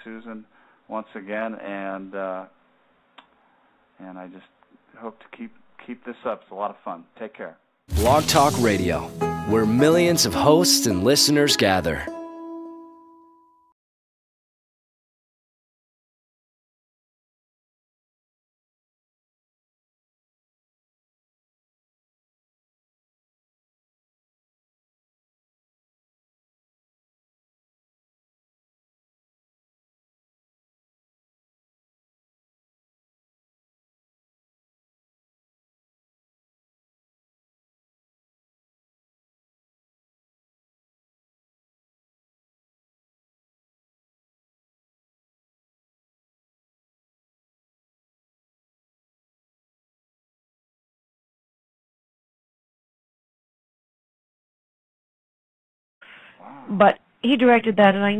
Susan once again, and I just hope to keep this up. It's a lot of fun. Take care. Blog Talk Radio, where millions of hosts and listeners gather. But he directed that, and I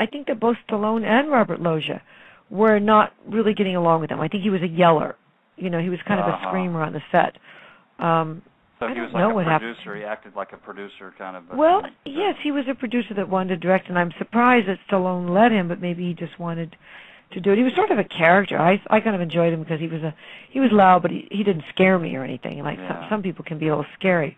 think that both Stallone and Robert Loggia were not really getting along with him. I think he was a yeller. He was kind of a screamer on the set. So he was like a producer. He acted like a producer kind of. Well, yes, he was a producer that wanted to direct, and I'm surprised that Stallone let him, but maybe he just wanted to do it. He was sort of a character. I kind of enjoyed him because he was loud, but he didn't scare me or anything. Like some people can be a little scary.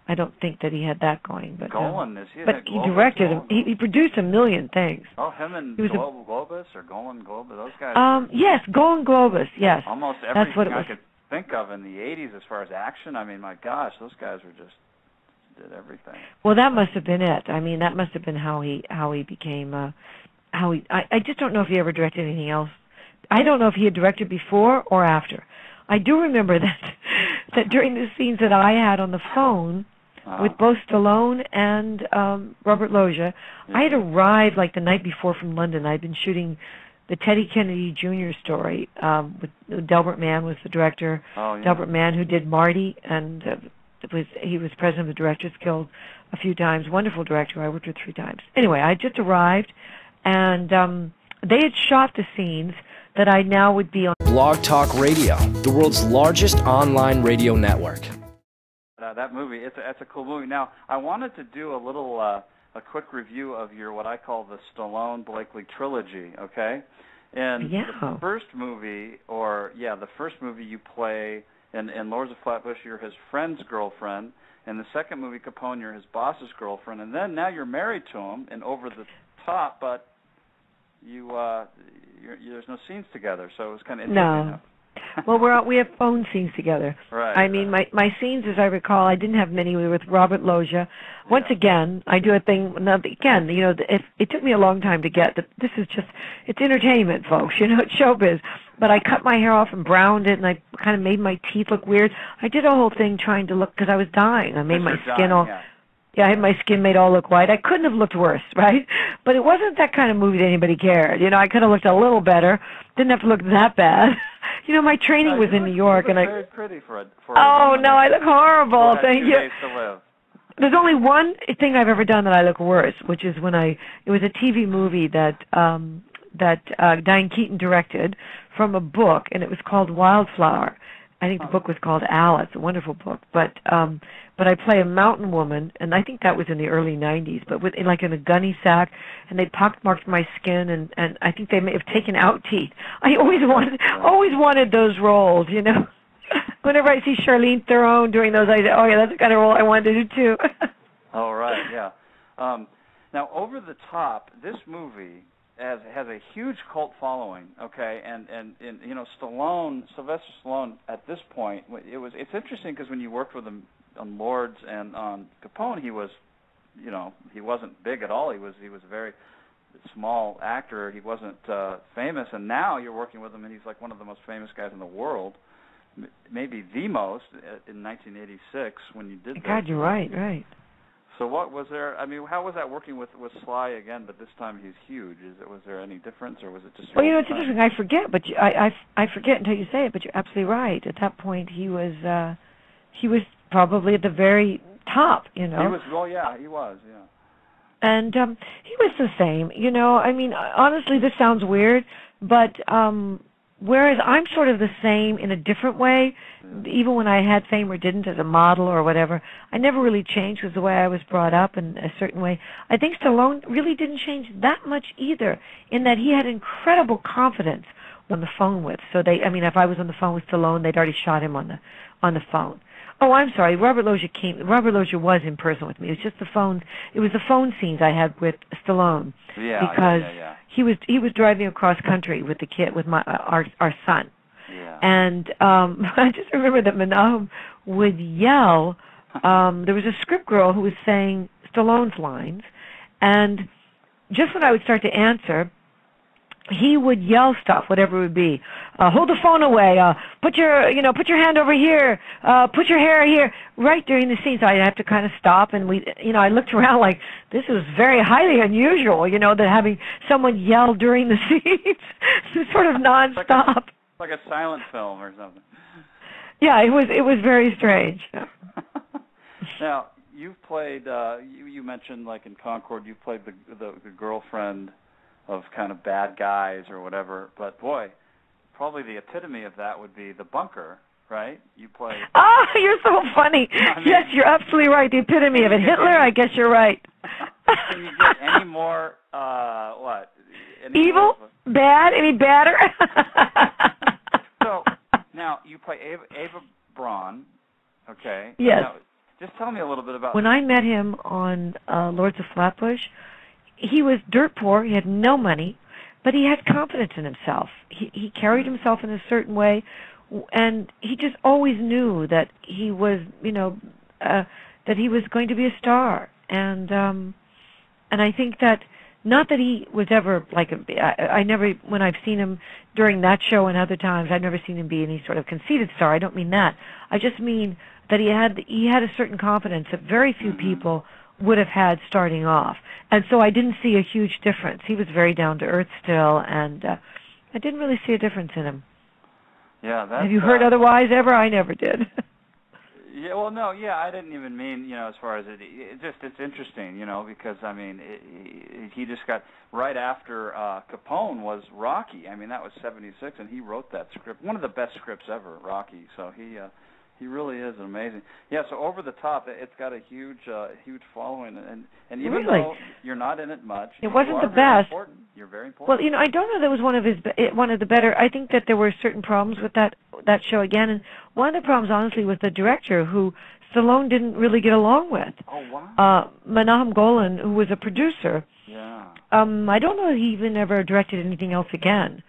I don't think that he had that going. But Golan but he directed him. He produced a million things. Oh, him and Globus or Golan Globus, those guys. Yes, Golan Globus. Yes, almost that's what everything it was. I could think of in the '80s as far as action. I mean, my gosh, those guys did everything. Well, that must have been it. I mean, that must have been how he became. I just don't know if he ever directed anything else. I don't know if he had directed before or after. I do remember that during the scenes that I had on the phone with both Stallone and Robert Loggia, I had arrived like the night before from London. I'd been shooting the Teddy Kennedy Jr. story with Delbert Mann was the director. Delbert Mann, who did Marty, and he was president of the Directors Guild a few times. Wonderful director. I worked with 3 times. Anyway, I just arrived, and they had shot the scenes that I now would be on. Blog Talk Radio, the world's largest online radio network. That movie, it's a cool movie. Now, I wanted to do a little, a quick review of your, what I call the Stallone-Blakely trilogy, okay? And the first movie, the first movie you play in Lords of Flatbush, you're his friend's girlfriend. In the second movie, Capone, you're his boss's girlfriend. And then now you're married to him and over the top, but there's no scenes together, so it was kind of interesting. No. Well, we have phone scenes together. Right. I mean, my scenes, as I recall, I didn't have many. We were with Robert Loggia. Once again, I do a thing. Now, again, it took me a long time to get that. This is it's entertainment, folks. It's showbiz. But I cut my hair off and browned it, and I kind of made my teeth look weird. I did a whole thing trying to look, because I was dying. I made my skin all. Yeah, I had my skin made all look white. I couldn't have looked worse, right? But it wasn't that kind of movie that anybody cared. I could have looked a little better. Didn't have to look that bad. My training was in New York, and very pretty for Oh no, I look horrible. Thank you. Days to live. There's only one thing I've ever done that I look worse, which is when it was a TV movie that Diane Keaton directed from a book, and it was called Wildflower. I think the book was called Alice, a wonderful book. But I play a mountain woman, and I think that was in the early '90s. But in a gunny sack, and they pockmarked my skin, and I think they may have taken out teeth. I always wanted those roles, Whenever I see Charlize Theron doing those, I say, oh yeah, that's the kind of role I wanted to do too. Oh right, yeah. Now, Over the Top, this movie has a huge cult following, okay, and Sylvester Stallone at this point, it's interesting because when you worked with him on Lords and on Capone, he wasn't big at all. He was a very small actor. He wasn't famous, and now you're working with him, and he's like one of the most famous guys in the world, maybe the most in 1986 when you did that. God, you're right. So what was there? I mean, how was that working with Sly again? But this time he's huge. Was there any difference, or was it just? Well, it's interesting. I forget, but I forget until you say it. But you're absolutely right. At that point, he was probably at the very top. He was. Well, yeah, he was. Yeah. And he was the same. I mean, honestly, this sounds weird, but whereas I'm sort of the same in a different way, even when I had fame or didn't as a model or whatever, I never really changed because the way I was brought up in a certain way. I think Stallone really didn't change that much either, in that he had incredible confidence on the phone with. So if I was on the phone with Stallone, they'd already shot him on the phone. Oh, I'm sorry. Robert Loggia was in person with me. It was just the phone. It was the phone scenes I had with Stallone. Because he was driving across country with the kid, with our son. Yeah. And I just remember that Manam would yell. There was a script girl who was saying Stallone's lines, and just when I would start to answer, he would yell stuff, whatever it would be. Hold the phone away. Put your hand over here. Put your hair here. Right during the scene, so I'd have to kind of stop, and I looked around like this is very highly unusual. That having someone yell during the scenes, sort of nonstop. Like a silent film or something. Yeah, it was very strange. Now, you've played. You mentioned like in CONCORDE, you played the girlfriend of kind of bad guys or whatever. But boy, probably the epitome of that would be The Bunker, right? You play. Oh, you're so funny. Yes, you're absolutely right. The epitome of it. Hitler, I guess you're right. Can you get any more, what? Evil? Bad? Any badder? So, now, you play Ava Braun, okay? Yes. Now, Just tell me a little bit about. When I met him on Lords of Flatbush, he was dirt poor. He had no money, but he had confidence in himself. He carried himself in a certain way, and he just always knew that he was, that he was going to be a star. And I think that, not that he was ever like I never, when I've seen him during that show and other times, I've never seen him be any sort of conceited star. I don't mean that. I just mean that he had a certain confidence that very few people would have had starting off. And so I didn't see a huge difference. He was very down to earth still, and I didn't really see a difference in him. Yeah, that's, have you heard otherwise ever? I never did. Yeah, well, no, yeah, I didn't even mean, as far as it's interesting, because, I mean, he just got, right after Capone was Rocky. I mean, that was 76, and he wrote that script, one of the best scripts ever, Rocky. So he really is amazing. Yeah, so Over the Top, it's got a huge following, and even though you're not in it much, it wasn't the best. You're very important. Well, I don't know that it was one of the better. I think that there were certain problems with that show again, and one of the problems, honestly, was the director, who Stallone didn't really get along with. Oh, wow. Menahem Golan, who was a producer. Yeah. I don't know that he even ever directed anything else again.